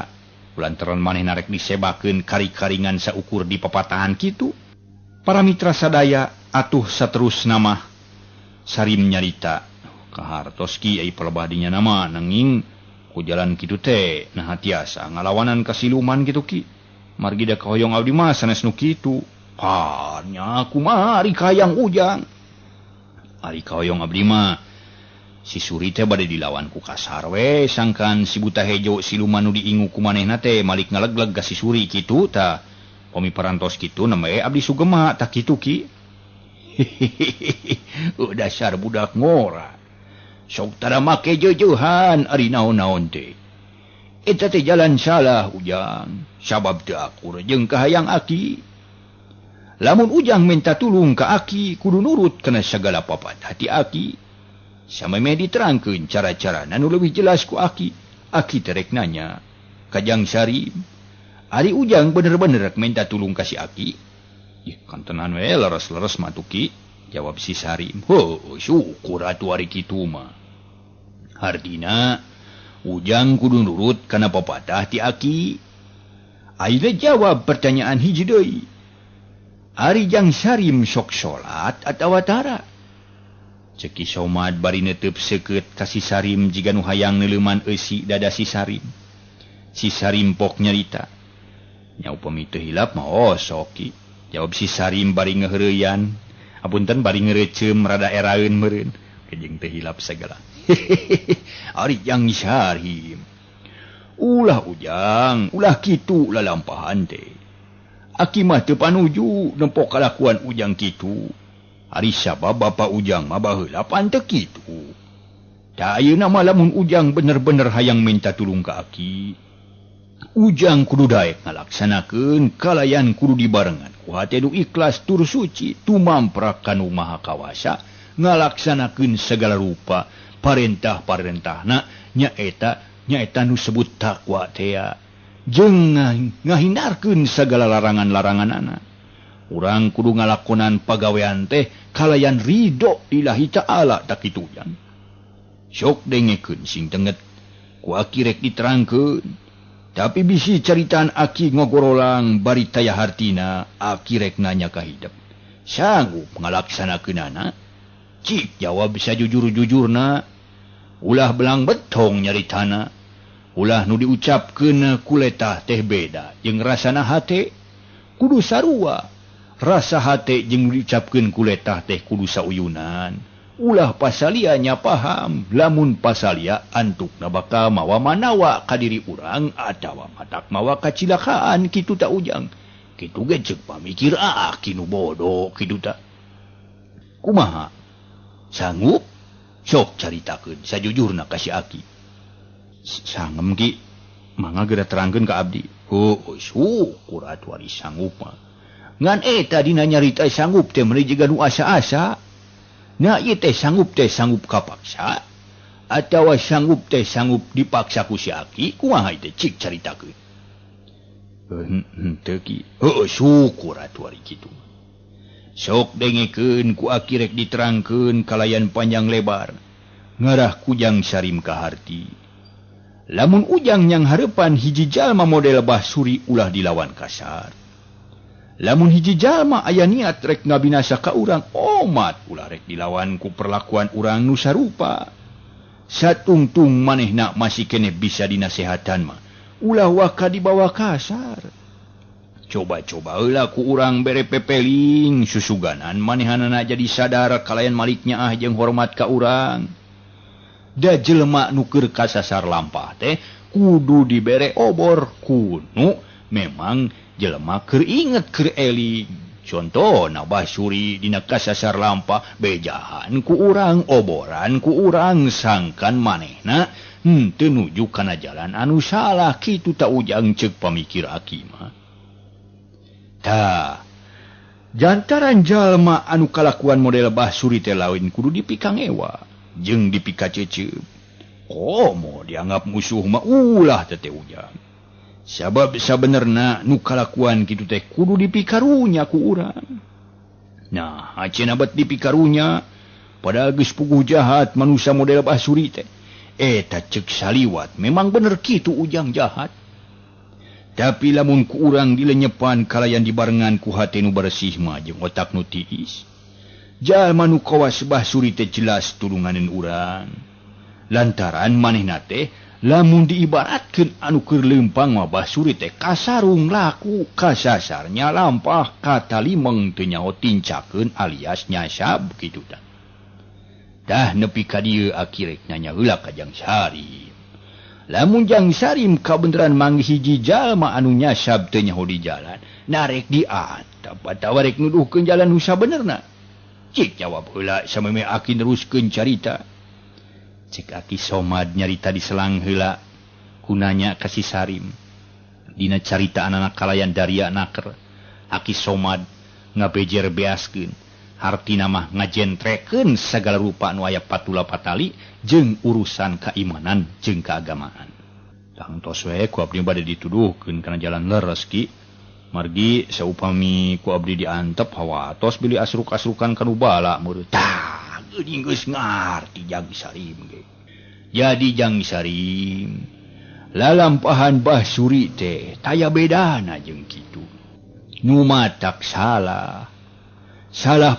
Lantaran manehna rek disebakeun kari-karingan saukur di papatahan kitu. Para mitra sadaya atuh saterusna mah Sarim nyarita ka hartos ki ai pelebah dinya nama nanging ku jalan kitu teh nah tiasa ngalawanan ka siluman kitu ki. Margi da kahoyong abdi mah sanes nu kitu. Nya kumaha ari kayang ujang. Ari kahoyong abdi mah si Suri teh bade dilawan ku kasar we sangkan si buta hejo siluman nu diingu ku manehna teh malik ngalegleg ka si Suri kitu tah pami parantos kitu namae abdi sugema tah kitu ki. Dasar budak ngora. Sok tara make jeujeuhan ari naon-naon teh. Eta teh jalan salah ujang. Sabab teu akur jeung kahayang Aki. Lamun ujang minta tulung ka Aki kudu nurut kana sagala papat hati Aki. Sameme diterangkeun cara-carana nu leuwih jelas ku Aki. Aki terek nanya, "Kajang Sarim, ari ujang bener-bener minta tulung ka si Aki?" "Ih, kantenan we leres-leres matuki," jawab si Sarim. "Heuh, syukur atuh ari kitu mah. Hartina ujang kudu nurut kana papatah ti Aki." Ayeuna jawab pertanyaan hiji deui. Ari jang Sarim sok salat atawa tara? Ceki Somad bari neuteub seukeut ka si Sarim jiga nu hayang neuleuman eusi dada si Sarim. Si Sarim pok nyarita. Nya upami teu hilap mah sok ki. Jawab si Sarim bari ngeureuyan. Apunten bari ngeureeceum rada eraeun meureun. Kejeng teu hilap sagala. Ari jang Sarim. Ulah ujang, ulah kitu lalampahan teh. Aki mah teu panuju nempok kalakuan ujang kitu. Ari sabab bapa ujang mah baheula pan teu kitu. Da ayeuna mah lamun ujang bener-bener hayang minta tulung ka Aki, ujang kudu daek ngalaksanakeun kalayan kudu dibarengan ku hate nu ikhlas tur suci tumamprak kanu maha kawasa ngalaksanakeun segala rupa parentah-parentahna nyaeta nu sebut takwa teh jeung ngahindarkeun segala larangan-laranganana. Urang kudu ngalakonan pagawean teh kalayan ridho Ilahi Ta'ala tak kitu ujang. Sok dengekeun sing tenget ku Aki rek diterangkeun. Tapi bisi caritaan Aki ngogorolang bari taya hartina Aki rek nanya ka hidep. Sanggup ngalaksanakeunana? Cik jawab bisa jujur-jujurna. Ulah belang betong nyaritana. Ulah nu diucapkeun kuletah teh beda jeung rasana hate kudu sarua. Rasa hate jeung diucapkeun kuletah teh kudu sauyunan. Ulah pasalia nya paham lamun pasalia antukna bakal mawa manawa ka diri urang atawa matak mawa kacilakaan kitu ta ujang. Kitu ge ceuk pamikir Aki nu bodoh kitu ta. Kumaha? Sanggup? Sok caritakeun sajujurna ka si Aki. Sangem ki mangga geura terangkeun ka abdi. Heuh, syukur atuh ari sanggup mah. Ngan eta dina nyarita sanggup teh meuli jiga nu asa-asa. Na ieu teh sanggup kapaksa atawa sanggup teh sanggup dipaksa ku si Aki, kumaha teh cik caritakeun. Henteu ki. Heuh, syukur atuh ari kitu. sok dengeken ku akirek diterangkeun kalayan panjang lebar ngarah kujang Sarim kaharti lamun ujang yang harepan hiji jalma model Basuri ulah dilawan kasar lamun hiji jalma aya niat rek ngabinasa ka urang omat ulah rek dilawan ku perlakuan urang nu sarupa satungtung manehna masih kene bisa dinasehatan mah ulah waka dibawa kasar coba-coba heula ku urang bere pepeling susuganan manehanana jadi sadar kalayan maliknya jeung hormat ka urang da jelema nu keur kasasar lampah teh kudu dibere obor kuno memang jelema keur inget keur eling contona Basuri dina kasasar lampah bejahan ku urang oboran ku urang sangkan manehna teu nuju kana jalan anu salah kitu ta ujang ceuk pamikir aki mah tah jantaran jalma anu kalakuan model Basuri teh lain kudu dipikang ewa jeung dipika ceceup komo dianggap musuh mah ulah teh ujang sabab sabenerna nu kalakuan kitu teh kudu dipikarunya ku urang nah aceuna bet dipikarunya padahal geus puguh jahat manusia model Basuri teh eta ceuk saliwat memang bener kitu ujang jahat tapi lamun ku urang dilenyepan kalayan dibarengan ku hate nu bersih mah jeung otak nu tiis jalma nu kawas Basuri teh jelas tulunganeun urang lantaran manehna teh lamun diibaratkeun anu keur leumpang mah Basuri teh kasarung laku kasasarnya lampah katalimeng teu nyaho tincakeun alias nyasab kitu tah nepi ka dieu akirek nanya heula ka Jang Sarim lamun Jang Sarim kabeneran manggih hiji jalma anu nyasab teu nyaho di jalan narek diantep atawa rek nuduhkeun jalan nu sabenerna cik jawab heula sameme aki neruskeun carita cik aki somad nyarita diselang heula kunanya ka si Sarim dina carita anak kalayan daria naker aki somad ngabejer beaskeun hartina mah ngajentrekeun sagala rupa anu aya patula patali jeung urusan keimanan jeung keagamaan tangtos we ku abdi bade dituduhkeun kana jalan leres ki margi saupami ku abdi diantep hawatos bili asruk-asrukan kanu bala meureut tah geuning geus ngarti Jang Sarim ge jadi Jang Sarim lalampahan Basuri teh taya bedana jeung kitu nu matak salah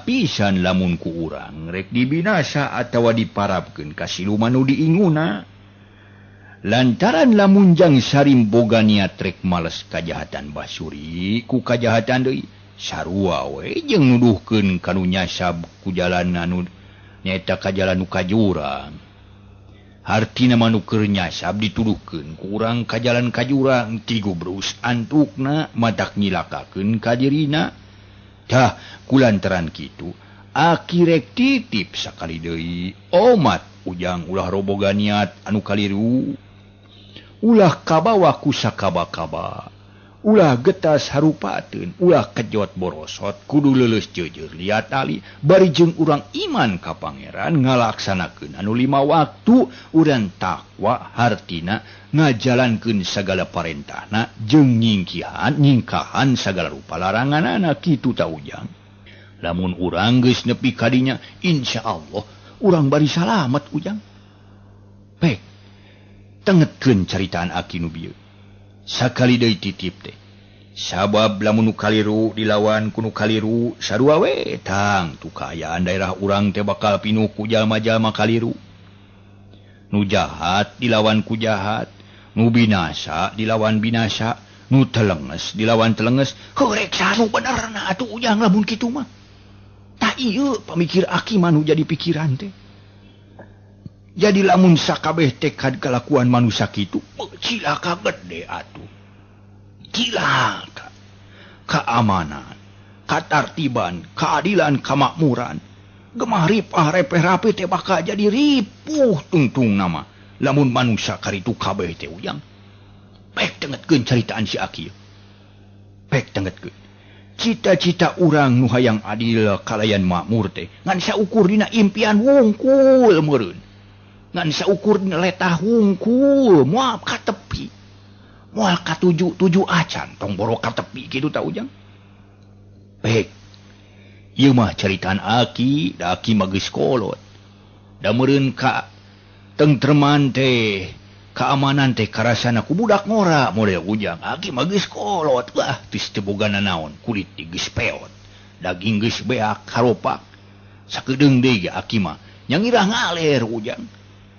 pisan lamun ku urang rek dibinasa atawa diparabkeun ka siluman nu diinguna lantaran lamun Jang Sarim boga niat rek males kajahatan Basuri ku kajahatan deui sarua we jeung nuduhkeun kanu nyasab ku jalan anu nyaeta ka jalan nu kajurang hartina manu keur nyasab dituduhkeun ku urang ka jalan kajurang tigobros antukna madak nyilakakeun ka dirina tah kulantaran kitu akirek titip sakali deui omat ujang ulah roboga niat anu kaliru ulah kabawa ku sakaba-kaba ulah getas harupateun ulah kejot borosot kudu leuleus jeujeur liat ali bari jeung urang iman ka pangeran ngalaksanakeun anu 5 waktu urang takwa hartina ngajalankeun sagala parentahna jeung nyingkahan sagala rupa laranganana kitu ta ujang lamun urang geus nepi ka dinya insyaallah urang bari salamet ujang pek tengetkeun caritaan aki nu bieu sakali deui titip teh sabab lamun nu kaliru dilawan ku nu kaliru sarua we tang tu kaayaan daerah urang teh bakal pinuh ku jalma-jalma kaliru nu jahat dilawan ku jahat nu binasa dilawan binasa nu telenges dilawan telenges heurek sanu benerna atuh ujang lamun kitu mah tah ieu pamikir aki mah nu jadi pikiran teh jadi lamun sakabeh tekad kalakuan manusia kitu cilaka gede atuh cilaka keamanan katartiban keadilan kemakmuran gemah ripah repeh-rapeh teh bakal jadi ripuh tungtung nama lamun manusia karitu kabeh teh ujang pek tengetkeun caritaan si aki pek tengetkeun cita-cita urang nu hayang adil kalayan makmur teh ngan saukur dina impian wungkul meureun ngan saukur dina letah wungkul moal ka tepi moal ka tuju acan tong boro ka tepi kitu ta ujang pek ieu mah caritaan aki da aki mah geus kolot da meureun ka tengtreman teh keamanan teh karasana ku budak ngora model ujang aki mah geus kolot wah geus teu boga nanaon kulit geus peot daging geus beak haropak sakedeung deui aki mah nyangirah ngaler ujang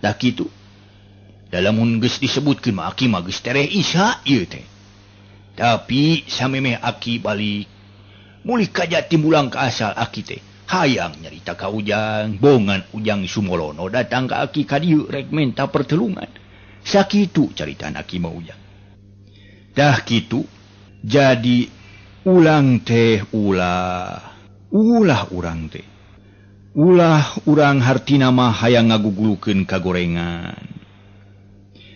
da kitu da lamun geus disebutkeun mah aki mah geus tereh isya ieu teh tapi samemeh aki balik muli kaja timbulang ka asal aki teh hayang nyarita ka ujang bongan ujang sumolono datang ka aki ka dieu rek menta pertelungan sakitu caritaan aki mah ujang dah kitu jadi ulang teh ulah urang teh ulah urang hartina mah hayang ngagugulukeun kagorengan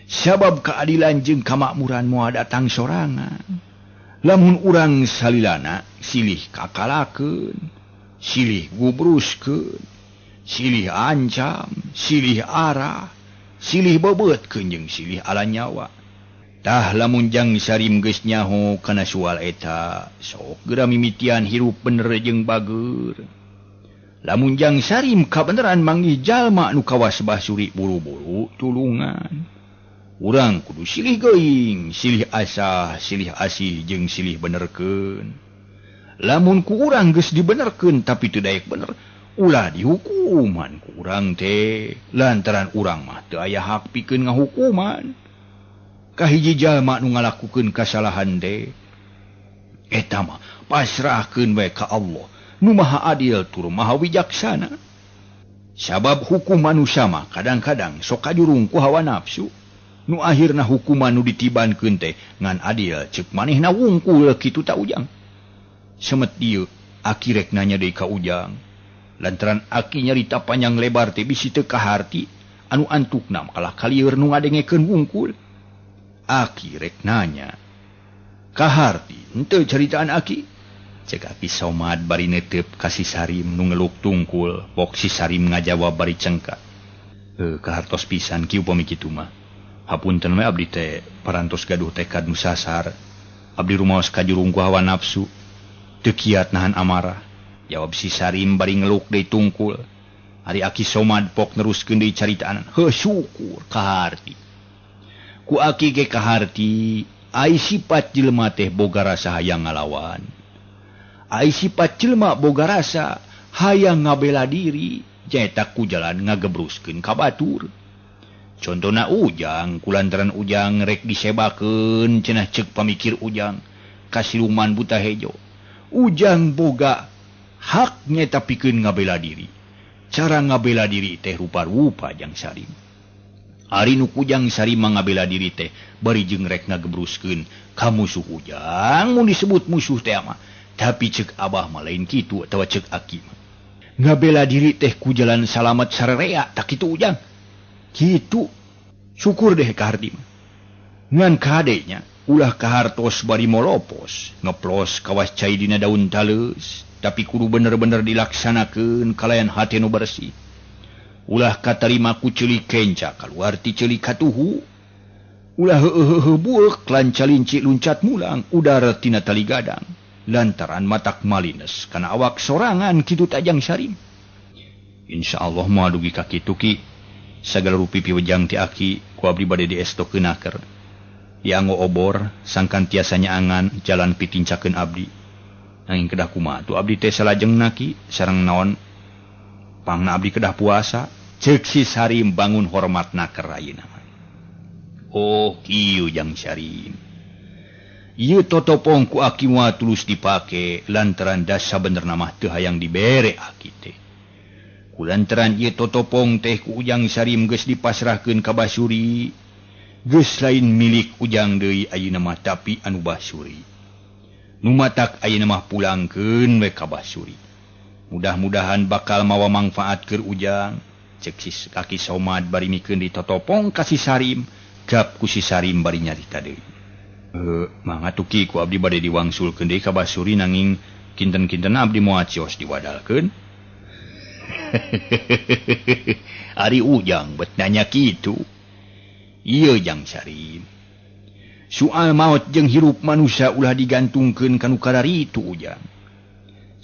sabab keadilan jeung kamakmuran moal datang sorangan lamun urang salilana silih kakalakeun silih gubruskeun silih ancam silih arah silih bebeutkeun jeung silih ala nyawa tah lamun jang sarim geus nyaho kana soal eta sok geura mimitian hirup bener jeung bageur lamun jang sarim kabeneran manggih jalma nu kawas basuri buru-buru tulungan urang kudu silih geuing silih asah silih asih jeung silih benerkeun lamun ku urang geus dibenerkeun tapi teu daek bener ulah dihukuman ku urang teh lantaran urang mah teu aya hak pikeun ngahukuman kahiji jalma nu ngalakukeun kasalahan teh eta mah pasrahkeun bae ka Allah nu maha adil tur maha wijaksana sabab hukum manusia mah kadang-kadang sok kajurung ku hawa nafsu nu akhirna hukuman nu ditibankeun teh ngan adil ceuk manehna wungkul kitu ta ujang semet dieu aki rek nanya deui ka ujang lantaran aki nyarita panjang lebar teh bisi teu kaharti anu antukna kalah kalieur nu ngadengekeun wungkul aki rek nanya kaharti henteu caritaan aki cek aki somad bari neuteup ka si Sarim nu ngeluk tungkul pok si Sarim ngajawab bari cengka kahartos pisan kieu upami kitu mah hapunten we abdi teh parantos gaduh tekad nu sasar abdi rumaos kajurung ku hawa nafsu teu kiat nahan amarah jawab si Sarim bari ngeluk deui tungkul ari aki somad pok neruskeun deui caritaan heuh syukur kaharti ku aki ge kaharti ai sifat jelema teh boga rasa hayang ngalawan ai sifat jelema boga rasa hayang ngabela diri nyaeta ku jalan ngagebruskeun ka batur contona ujang kulantaran ujang rek disebakeun cenah ceuk pamikir ujang kasiluman buta hejo ujang boga hak nyaeta pikeun ngabela diri cara ngabela diri teh rupa-rupa jang Sarim ari nu kujang Sarim ngabela diri teh bari jeung rek ngagebruskeun ka musuh ujang mun disebut musuh teh mah tapi ceuk abah mah lain kitu atawa ceuk aki mah ngabela diri teh ku jalan salamet sarerea tak kitu ujang kitu syukur deh kaharti mah ngan kadenya ulah kahartos bari molopos ngeplos kawas cai dina daun taleus tapi kudu bener-bener dilaksanakeun kalayan hate nu bersih ulah katarima ku ceulik kenca kaluar ti ceulik katuhu ulah heueuh bueuk lancalinci luncat mulang udara tina tali gadang lantaran matak malines kana awak sorangan kitu tajang Sarim insyaallah moal dugi ka kitu ki sagala rupi piwejang ti aki ku abdi bade diestokeunnaker dianggo obor sangkan tiasanya angan jalan pitincakeun abdi nanging kedah kumaha tu abdi teh salajengna ki sareng naon pangna abdi kedah puasa ceuk si Sarim bangun hormatna keur ayeuna oh kieu jang Sarim ieu totopong ku aki moal tulus dipake lantaran dasa benerna mah teu hayang dibere aki teh kulantaran ieu totopong teh ku ujang Sarim geus dipasrahkeun ka basuri geus lain milik ujang deui ayeuna mah tapi anu basuri nu matak ayeuna mah pulangkeun we ka basuri mudah-mudahan bakal mawa manfaat keur ujang cek si kaki somad bari mikeun di totopong ka si Sarim gap ku si Sarim bari nyarita deui mangatuki ku abdi bade diwangsulkeun deui ka basuri nanging kinten-kinten abdi moal cios diwadalkeun ari ujang bet nanya kitu ieu jang Sarim soal maot jeung hirup manusia ulah digantungkeun kanu kadaritu ujang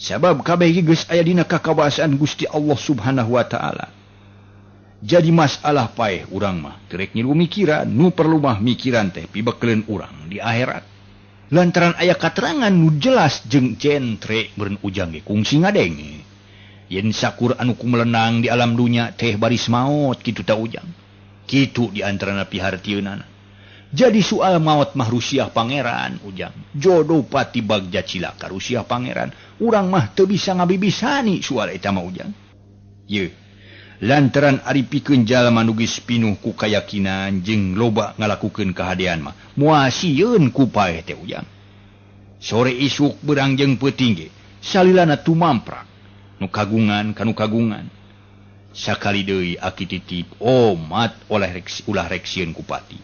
Sabab kabeh geus aya dina kakawasaan Gusti Allah Subhanahu wa taala. Jadi masalah paeh urang mah terek ngilu mikiran nu perlu mah mikiran teh pibekeleun urang di akhirat. Lantaran aya katerangan nu jelas jeung centre meureun ujang ge kungsi ngadenge. Yen sakur anu kumelenang di alam dunya teh baris maot kitu ta ujang. Kitu di antarana pihartieunana. Jadi soal maut mah rusiah pangeran ujang. Jodoh pati bagja cilaka rusiah pangeran. Urang mah teu bisa ngabibisani soal eta mah ujang. Ye. Lantaran ari pikeun jalma nu geus pinuh ku kayakinan jeung loba ngalakukeun kahadean mah moal sieun ku paeh teh ujang. Sore isuk beurang jeung peuting ge salilana tumamprak nu kagungan kanu kagungan. Sakali deui aki titip omat ulah rek sieun ku pati.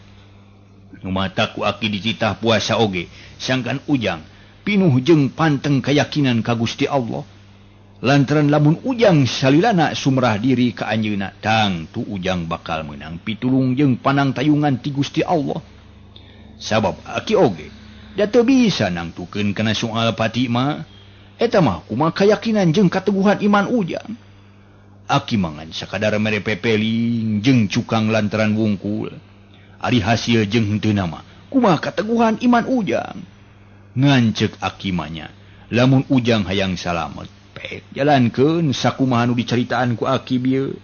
Nu mata ku aki dititah puasa oge sangkan ujang pinuh jeung panteng keyakinan ka Gusti Allah. Lantaran lamun ujang salilana sumrah diri ka anjeunna tang tu ujang bakal meunang pitulung jeung panang tayungan ti Gusti Allah. Sabab aki oge da teu bisa nangtukeun kana soal pati mah eta mah kumaha keyakinan jeung kateguhan iman ujang. Aki mangan sakadar mere pepeling jeung cukang lantaran wungkul. Ari hasil jeung henteu nama kumaha kateguhan iman ujang. Ngancek aki manya lamun ujang hayang salamet pek jalankeun sakumaha nu diceritaan ku aki bieu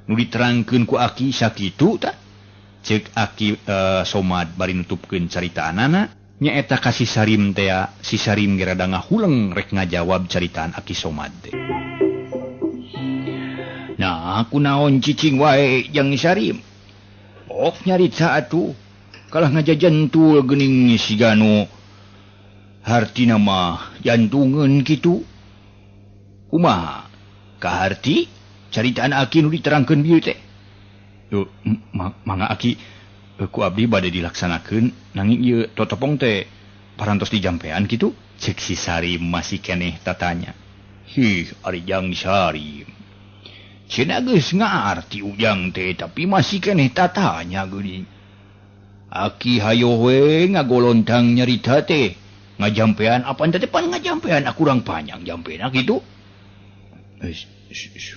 nu diterangkeun ku aki sakitu tah ceuk aki somad bari nutupkeun caritaanana nyaeta ka si Sarim teh si Sarim ge rada ngahuleng rek ngajawab caritaan aki somad teh. Nah kunaon cicing wae jeung Sarim nyarita atuh kalah ngajajantul geuning siganu hartina mah jantungeun kitu. Kumaha ka harti caritaan aki nu diterangkeun bieu teh? Mangga aki ku abdi bade dilaksanakeun nanging ieu totopong teh parantos dijampean kitu cek si Sarim masih keneh tatanya. Ari jang Sarim cenah geus ngarti ujang teh tapi masih keneh tatanya geuning. Aki hayo we ngagolontang nyarita teh ngajampean apaan teh pan ngajampean aku urang panjang jampena kitu.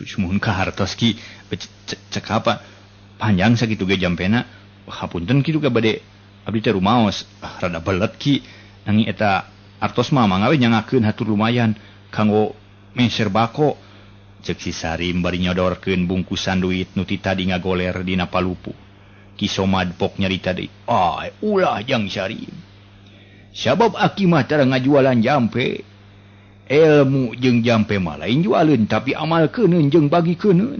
Sumuhun ka hartos ki cek apa panjang sakitu ge jampena. Hapunten kitu ka bade abdi teh rumaos rada belet ki nanging eta artos mah mangga we nyangakeun hatur lumayan kanggo meser bako. Cek si Sarim bari nyodorkeun bungkusan duit nu ti tadi ngagoler dina palupu. Ki somad pok nyarita deui. Ulah jang Sarim. Sabab aki mah tara ngajualan jampe. Ilmu jeung jampe mah lain jualeun tapi amalkeun jeung bagikeun.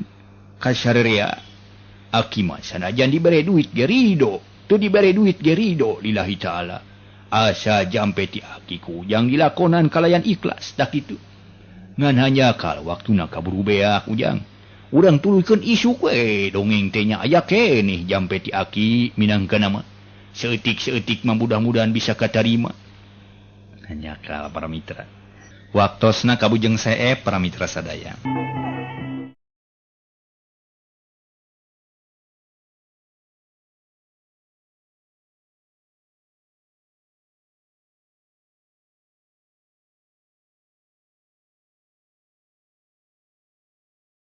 Ka sarerea aki mah sanajan dibere duit ge ridho, teu dibere duit ge ridho lillahi taala. Asa jampe ti aki ku ujang dilakonan kalayan ikhlas dak kitu. Ngan hanya kal waktuna kaburu beak ujang. Urang tuluykeun isu we dongeng teh nya aya keneh jampe ti aki minangkeuna mah. Seutik-seutik mah mudah-mudahan bisa katarima. Hanya kal para mitra. Waktosna kabujeng sae para mitra sadaya.